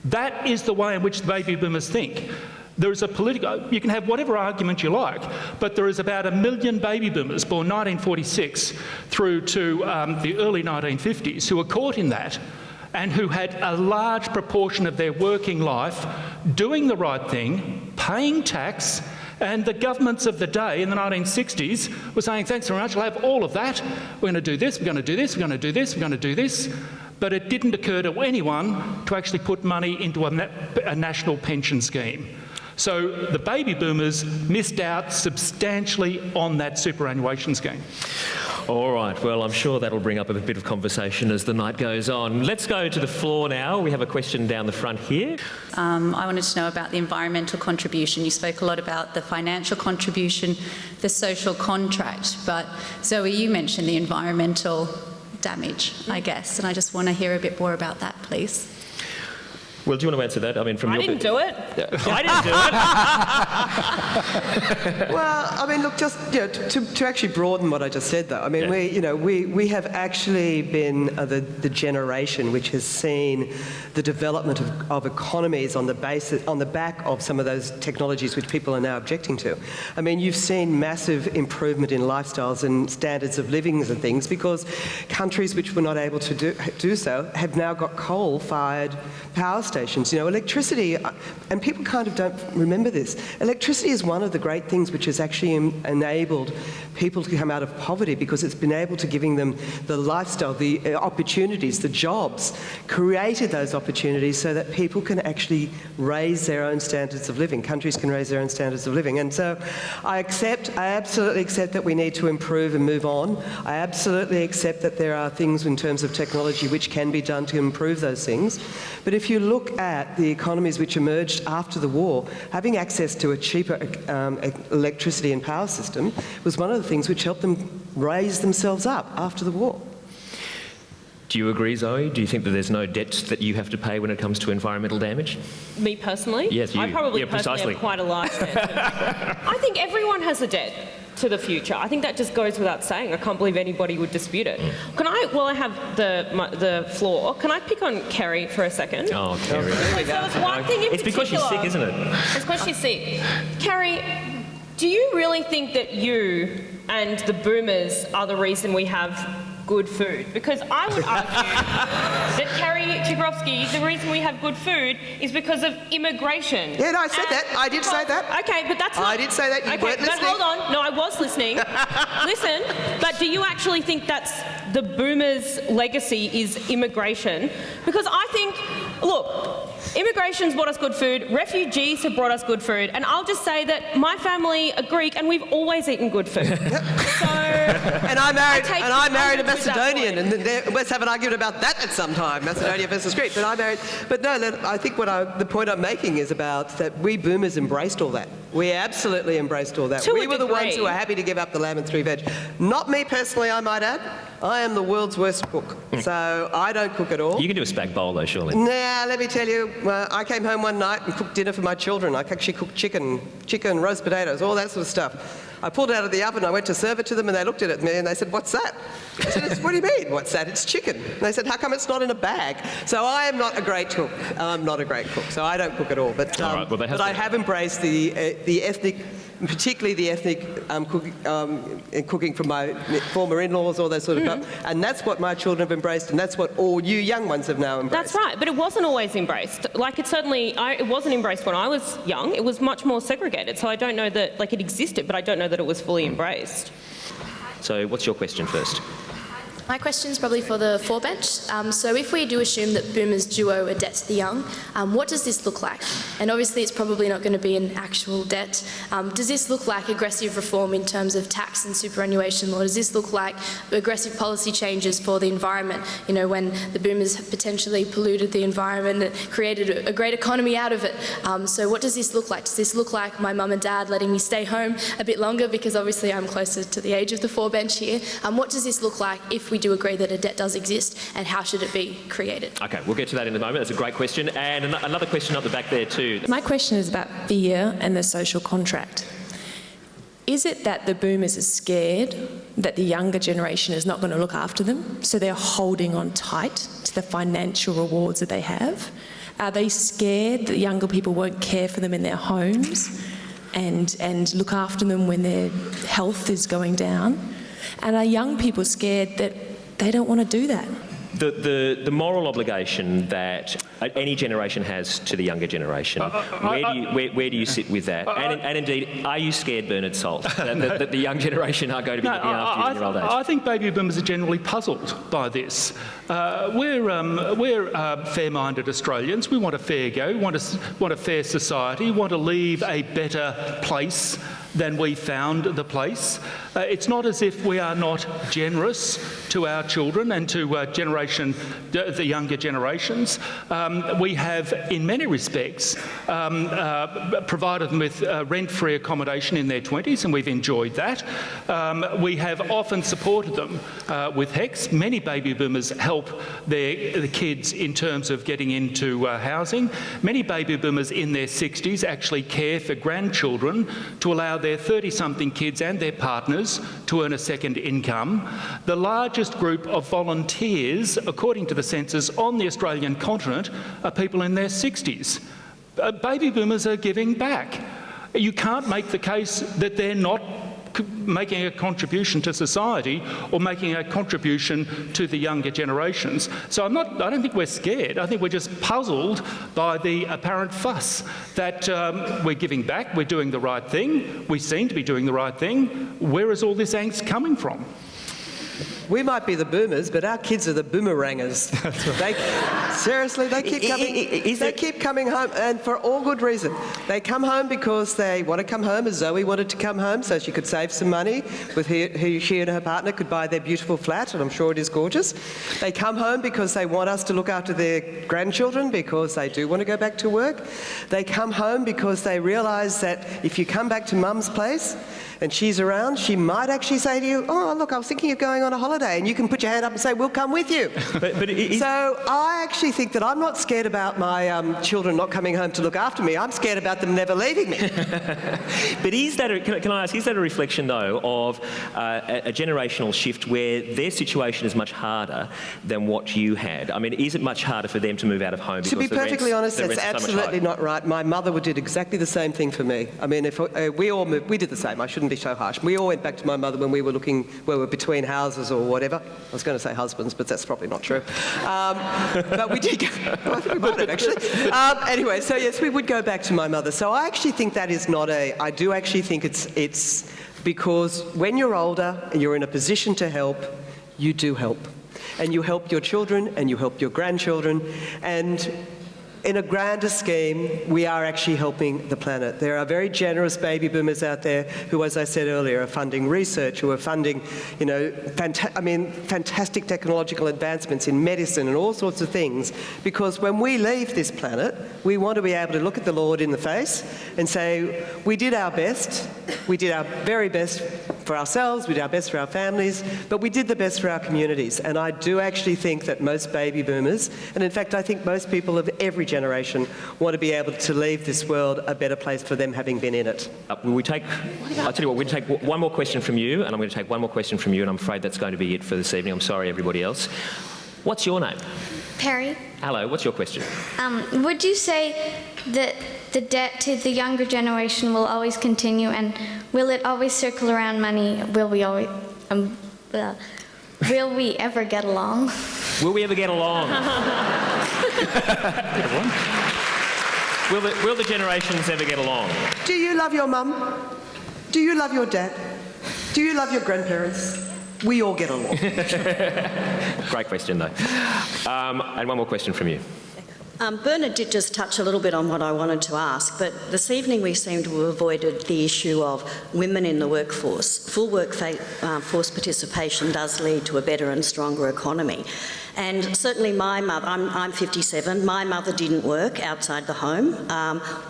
That is the way in which the baby boomers think. There is you can have whatever argument you like, but there is about 1 million baby boomers born 1946 through to the early 1950s who were caught in that and who had a large proportion of their working life doing the right thing, paying tax, and the governments of the day in the 1960s were saying, thanks very much, I'll have all of that. We're going to do this, we're going to do this, we're going to do this, we're going to do this. But it didn't occur to anyone to actually put money into a national pension scheme. So the baby boomers missed out substantially on that superannuation scheme.
All right, well, I'm sure that'll bring up a bit of conversation as the night goes on. Let's go to the floor now. We have a question down the front here.
I wanted to know about the environmental contribution. You spoke a lot about the financial contribution, the social contract, but Zoe, you mentioned the environmental damage, I guess, and I just want to hear a bit more about that, please.
Well, do you want to answer that? I mean, from
I
your
didn't do it.
I didn't do it.
Well, I mean, look, just to actually broaden what I just said, though. I mean, we have actually been the generation which has seen the development of economies on the back of some of those technologies which people are now objecting to. I mean, you've seen massive improvement in lifestyles and standards of living and things because countries which were not able to do so have now got coal-fired power stations. Electricity, and people kind of don't remember this, electricity is one of the great things which has actually enabled people to come out of poverty because it's been able to giving them the lifestyle, the opportunities, the jobs, created those opportunities so that people can actually raise their own standards of living. Countries can raise their own standards of living. And so I absolutely accept that we need to improve and move on. I absolutely accept that there are things in terms of technology which can be done to improve those things. But if you look at the economies which emerged after the war, having access to a cheaper electricity and power system was one of the things which helped them raise themselves up after the war.
Do you agree, Zoe? Do you think that there's no debt that you have to pay when it comes to environmental damage?
Me personally?
Yes, you.
I probably
Yeah,
personally
precisely.
have quite a large debt. I think everyone has a debt to the future. I think that just goes without saying. I can't believe anybody would dispute it. Can I, while I have the floor, can I pick on Kerry for a second?
Oh, Kerry.
Because there was one thing in
It's because she's sick, isn't it?
It's because she's sick. Kerry, do you really think that you and the boomers are the reason we have good food? Because I would argue that Kerry Chikarovski, the reason we have good food is because of immigration.
Yeah, no, I said that. I did say that.
Okay, but that's not...
I did say that. You weren't listening.
But hold on. No, I was listening. Listen, but do you actually think that's the boomers' legacy is immigration? Because I think, look, immigration's brought us good food, refugees have brought us good food, and I'll just say that my family are Greek and we've always eaten good food. So...
And I married a Macedonian, and let's have an argument about that at some time, Macedonia versus Greece. But I think the point I'm making is about that we boomers embraced all that. We absolutely embraced all that. We were the ones who were happy to give up the lamb and 3 veg. Not me personally, I might add. I am the world's worst cook, so I don't cook at all.
You can do a spag bowl though, surely.
Nah, let me tell you, I came home one night and cooked dinner for my children. I actually cooked chicken, roast potatoes, all that sort of stuff. I pulled it out of the oven, I went to serve it to them, and they looked at me and they said, "What's that?" I said, "What do you mean, what's that? It's chicken." And they said, "How come it's not in a bag?" So I am not a great cook. I'm not a great cook, so I don't cook at all. But,
all right, well,
but I have embraced the ethnic, particularly the ethnic cooking from my former in-laws, all that sort of stuff. And that's what my children have embraced, and that's what all you young ones have now embraced.
That's right, but it wasn't always embraced. Like, it wasn't embraced when I was young. It was much more segregated, so I don't know that, like, it existed, but I don't know that it was fully embraced.
So what's your question first?
My question is probably for the forebench. So if we do assume that boomers do owe a debt to the young, what does this look like? And obviously it's probably not going to be an actual debt. Does this look like aggressive reform in terms of tax and superannuation law? Does this look like aggressive policy changes for the environment? You know, when the boomers have potentially polluted the environment and created a great economy out of it. So what does this look like? Does this look like my mum and dad letting me stay home a bit longer because obviously I'm closer to the age of the forebench here? What does this look like if we do agree that a debt does exist, and how should it be created?
Okay, we'll get to that in a moment. That's a great question. And another question up the back there too.
My question is about fear and the social contract. Is it that the boomers are scared that the younger generation is not going to look after them, so they're holding on tight to the financial rewards that they have? Are they scared that younger people won't care for them in their homes and look after them when their health is going down? And are young people scared that they don't want to do that?
The moral obligation that any generation has to the younger generation, where do you sit with that? And indeed, are you scared, Bernard Salt, that the young generation are going to be looking after you in your old age?
I think baby boomers are generally puzzled by this. We're fair-minded Australians. We want a fair go, want a fair society, want to leave a better place than we found the place. It's not as if we are not generous to our children and to the younger generations. We have, in many respects, provided them with rent-free accommodation in their 20s, and we've enjoyed that. We have often supported them with HECS. Many baby boomers help the kids in terms of getting into housing. Many baby boomers in their 60s actually care for grandchildren to allow their 30-something kids and their partners to earn a second income. The largest group of volunteers, according to the census, on the Australian continent are people in their 60s. Baby boomers are giving back. You can't make the case that they're not making a contribution to society or making a contribution to the younger generations. So I don't think we're scared. I think we're just puzzled by the apparent fuss that we're giving back, we're doing the right thing, we seem to be doing the right thing. Where is all this angst coming from?
We might be the boomers, but our kids are the boomerangers. Seriously, they keep coming. They keep coming home, and for all good reason. They come home because they want to come home, as Zoe wanted to come home, so she could save some money. With she and her partner could buy their beautiful flat, and I'm sure it is gorgeous. They come home because they want us to look after their grandchildren, because they do want to go back to work. They come home because they realise that if you come back to Mum's place and she's around, she might actually say to you, "Oh, look, I was thinking of going on a holiday," and you can put your hand up and say, "We'll come with you." So I actually think that I'm not scared about my children not coming home to look after me. I'm scared about them never leaving me.
But is that, can I ask, is that a reflection, though, of a generational shift where their situation is much harder than what you had? I mean, is it much harder for them to move out of home?
To be perfectly honest, that's absolutely not right. My mother did exactly the same thing for me. I mean, if we all moved, we did the same. I shouldn't be so harsh. We all went back to my mother when we were between houses or whatever. I was going to say husbands, but that's probably not true. But we did go, I think we might have actually. Anyway, so yes, we would go back to my mother. So I actually think that is not I do actually think it's because when you're older and you're in a position to help, you do help. And you help your children and you help your grandchildren, and in a grander scheme, we are actually helping the planet. There are very generous baby boomers out there who, as I said earlier, are funding research, who are funding, fantastic technological advancements in medicine and all sorts of things. Because when we leave this planet, we want to be able to look at the Lord in the face and say, we did our best, we did our very best for ourselves, we did our best for our families, but we did the best for our communities. And I do actually think that most baby boomers, and in fact I think most people of every generation, want to be able to leave this world a better place for them having been in it.
I'll tell you what, we're going to take one more question from you, and I'm going to take one more question from you, and I'm afraid that's going to be it for this evening. I'm sorry, everybody else. What's your name?
Perry.
Hello, what's your question?
Would you say that the debt to the younger generation will always continue, and will it always circle around money? Will we always, will we ever get along?
Will we ever get along? Will the generations ever get along?
Do you love your mum? Do you love your dad? Do you love your grandparents? We all get along.
Great question, though. And one more question from you.
Bernard did just touch a little bit on what I wanted to ask, but this evening we seem to have avoided the issue of women in the workforce. Full workforce participation does lead to a better and stronger economy. And certainly my mother, I'm 57, my mother didn't work outside the home.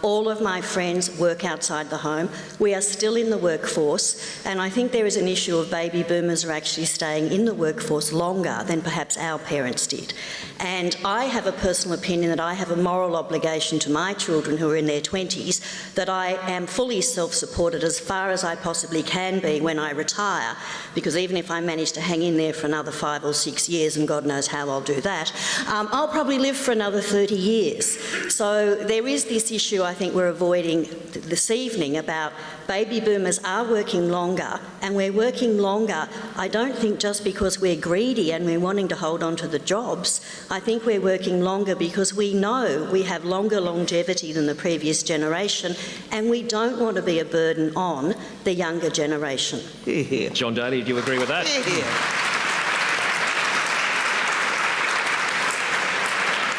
All of my friends work outside the home. We are still in the workforce, and I think there is an issue of baby boomers are actually staying in the workforce longer than perhaps our parents did. And I have a personal opinion that I have a moral obligation to my children who are in their 20s that I am fully self-supported as far as I possibly can be when I retire, because even if I manage to hang in there for another 5 or 6 years, and God knows how I'll do that, I'll probably live for another 30 years. So there is this issue I think we're avoiding this evening about baby boomers are working longer, and we're working longer, I don't think just because we're greedy and we're wanting to hold on to the jobs. I think we're working longer because we know we have longer longevity than the previous generation, and we don't want to be a burden on the younger generation.
Hear, hear.
John Daley, do you agree with that?
Hear, hear.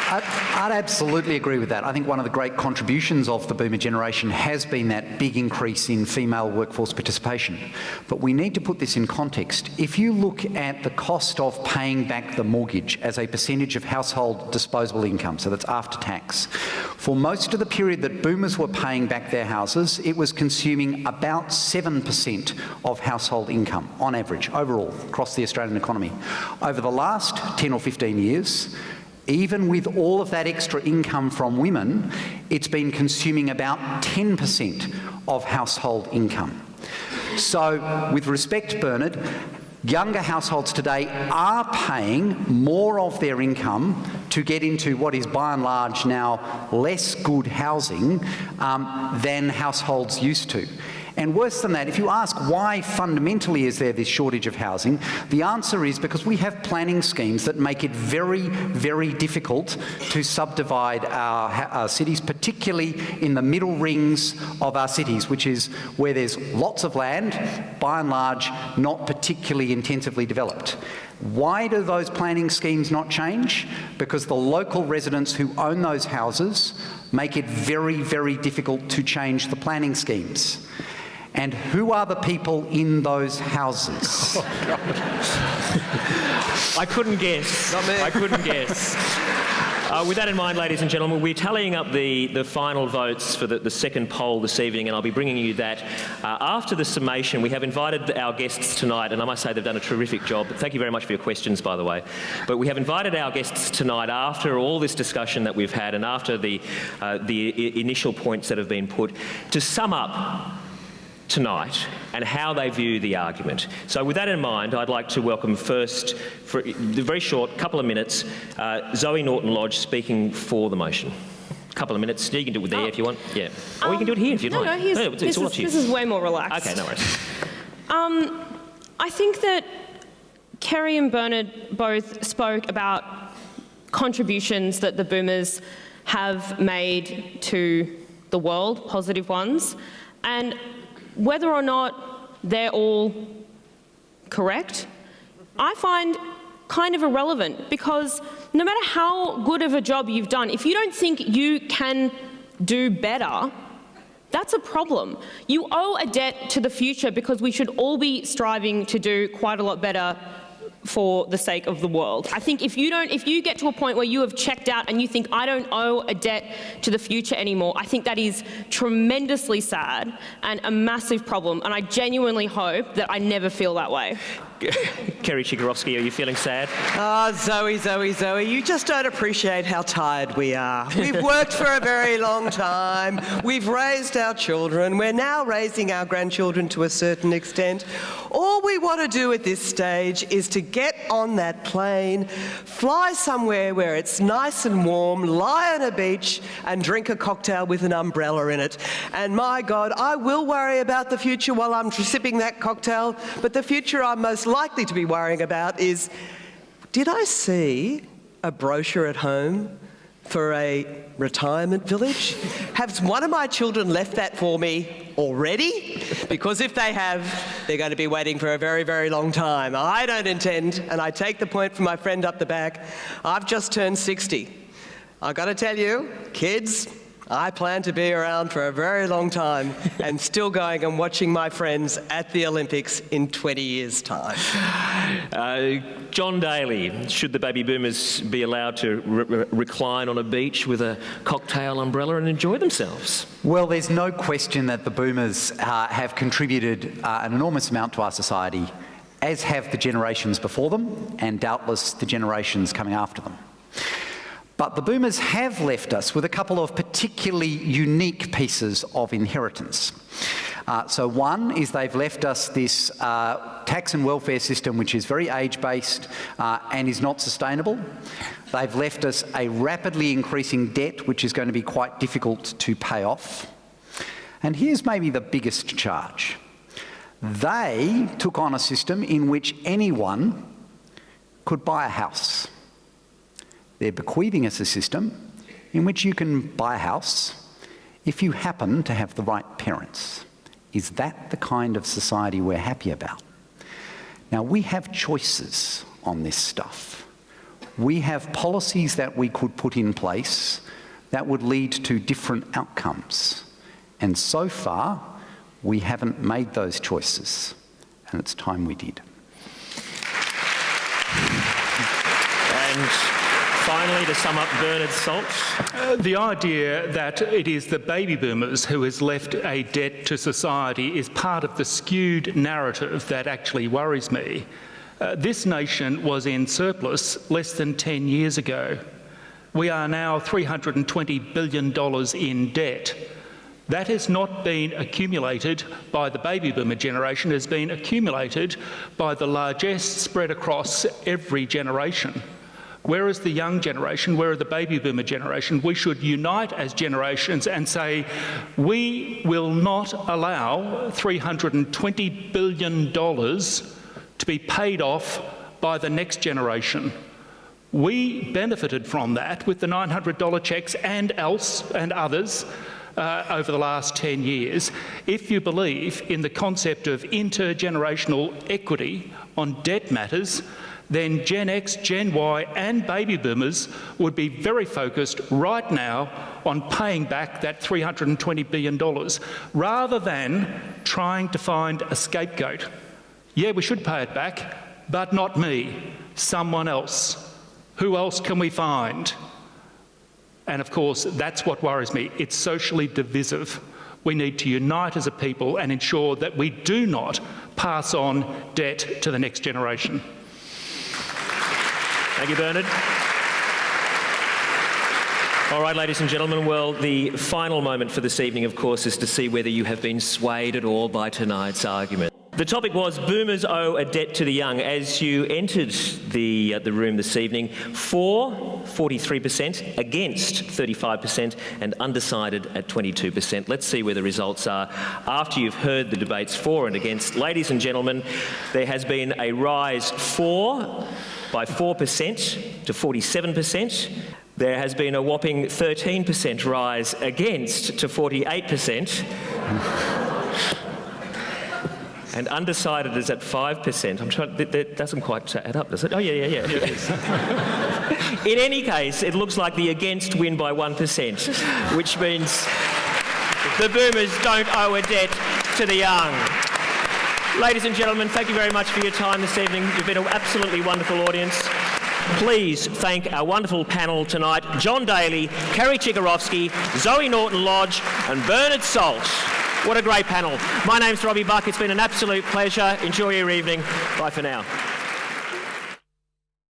I'd absolutely agree with that. I think one of the great contributions of the boomer generation has been that big increase in female workforce participation. But we need to put this in context. If you look at the cost of paying back the mortgage as a percentage of household disposable income, so that's after tax, for most of the period that boomers were paying back their houses, it was consuming about 7% of household income on average overall across the Australian economy. Over the last 10 or 15 years, even with all of that extra income from women, it's been consuming about 10% of household income. So, with respect, Bernard, younger households today are paying more of their income to get into what is by and large now less good housing than households used to. And worse than that, if you ask why fundamentally is there this shortage of housing, the answer is because we have planning schemes that make it very, very difficult to subdivide our cities, particularly in the middle rings of our cities, which is where there's lots of land, by and large, not particularly intensively developed. Why do those planning schemes not change? Because the local residents who own those houses make it very, very difficult to change the planning schemes. And who are the people in those houses?
Oh, God. I couldn't guess.
Not me.
I couldn't guess. With that in mind, ladies and gentlemen, we're tallying up the final votes for the second poll this evening, and I'll be bringing you that after the summation. We have invited our guests tonight, and I must say they've done a terrific job. Thank you very much for your questions, by the way. But we have invited our guests tonight after all this discussion that we've had and after the initial points that have been put to sum up tonight and how they view the argument. So with that in mind, I'd like to welcome first, for the very short couple of minutes, Zoe Norton-Lodge speaking for the motion. Couple of minutes. You can do it there if you want. Yeah. Or you can do it here if you'd like.
No,
it's all up to you.
This is way more relaxed.
Okay, no worries.
I think that Kerry and Bernard both spoke about contributions that the boomers have made to the world, positive ones, and whether or not they're all correct, I find kind of irrelevant, because no matter how good of a job you've done, if you don't think you can do better, that's a problem. You owe a debt to the future, because we should all be striving to do quite a lot better for the sake of the world. I think if you get to a point where you have checked out and you think, I don't owe a debt to the future anymore, I think that is tremendously sad and a massive problem, and I genuinely hope that I never feel that way.
Kerry Chikarovski, are you feeling sad?
Zoe, you just don't appreciate how tired we are. We've worked for a very long time. We've raised our children. We're now raising our grandchildren to a certain extent. All we want to do at this stage is to get on that plane, fly somewhere where it's nice and warm, lie on a beach and drink a cocktail with an umbrella in it. And my God, I will worry about the future while I'm sipping that cocktail, but the future I'm most likely to be worrying about is, did I see a brochure at home for a retirement village? Has one of my children left that for me already? Because if they have, they're going to be waiting for a very, very long time. I don't intend, and I take the point from my friend up the back, I've just turned 60. I've got to tell you, kids, I plan to be around for a very long time and still going and watching my friends at the Olympics in 20 years' time.
John Daley, should the baby boomers be allowed to recline on a beach with a cocktail umbrella and enjoy themselves?
Well, there's no question that the boomers have contributed an enormous amount to our society, as have the generations before them and doubtless the generations coming after them. But the boomers have left us with a couple of particularly unique pieces of inheritance. So one is they've left us this tax and welfare system which is very age-based and is not sustainable. They've left us a rapidly increasing debt which is going to be quite difficult to pay off. And here's maybe the biggest charge. They took on a system in which anyone could buy a house. They're bequeathing us a system in which you can buy a house if you happen to have the right parents. Is that the kind of society we're happy about? Now, we have choices on this stuff. We have policies that we could put in place that would lead to different outcomes. And so far, we haven't made those choices. And it's time we did.
And finally, to sum up, Bernard Salt.
The idea that it is the baby boomers who has left a debt to society is part of the skewed narrative that actually worries me. This nation was in surplus less than 10 years ago. We are now $320 billion in debt. That has not been accumulated by the baby boomer generation, it has been accumulated by the largesse spread across every generation. Where is the young generation? Where are the baby boomer generation? We should unite as generations and say, we will not allow $320 billion to be paid off by the next generation. We benefited from that with the $900 cheques and others over the last 10 years. If you believe in the concept of intergenerational equity on debt matters, then Gen X, Gen Y and baby boomers would be very focused right now on paying back that $320 billion rather than trying to find a scapegoat. Yeah, we should pay it back, but not me, someone else. Who else can we find? And of course, that's what worries me. It's socially divisive. We need to unite as a people and ensure that we do not pass on debt to the next generation.
Thank you, Bernard. All right, ladies and gentlemen, well, the final moment for this evening, of course, is to see whether you have been swayed at all by tonight's argument. The topic was boomers owe a debt to the young. As you entered the room this evening, for 43%, against 35% and undecided at 22%. Let's see where the results are after you've heard the debates for and against. Ladies and gentlemen, there has been a rise for by 4% to 47%. There has been a whopping 13% rise against to 48%. And undecided is at 5%. I'm trying. That doesn't quite add up, does it? Oh, yeah. In any case, it looks like the against win by 1%, which means the boomers don't owe a debt to the young. Ladies and gentlemen, thank you very much for your time this evening. You've been an absolutely wonderful audience. Please thank our wonderful panel tonight: John Daley, Kerry Chikarovski, Zoe Norton-Lodge, and Bernard Salt. What a great panel. My name's Robbie Buck. It's been an absolute pleasure. Enjoy your evening. Bye for now.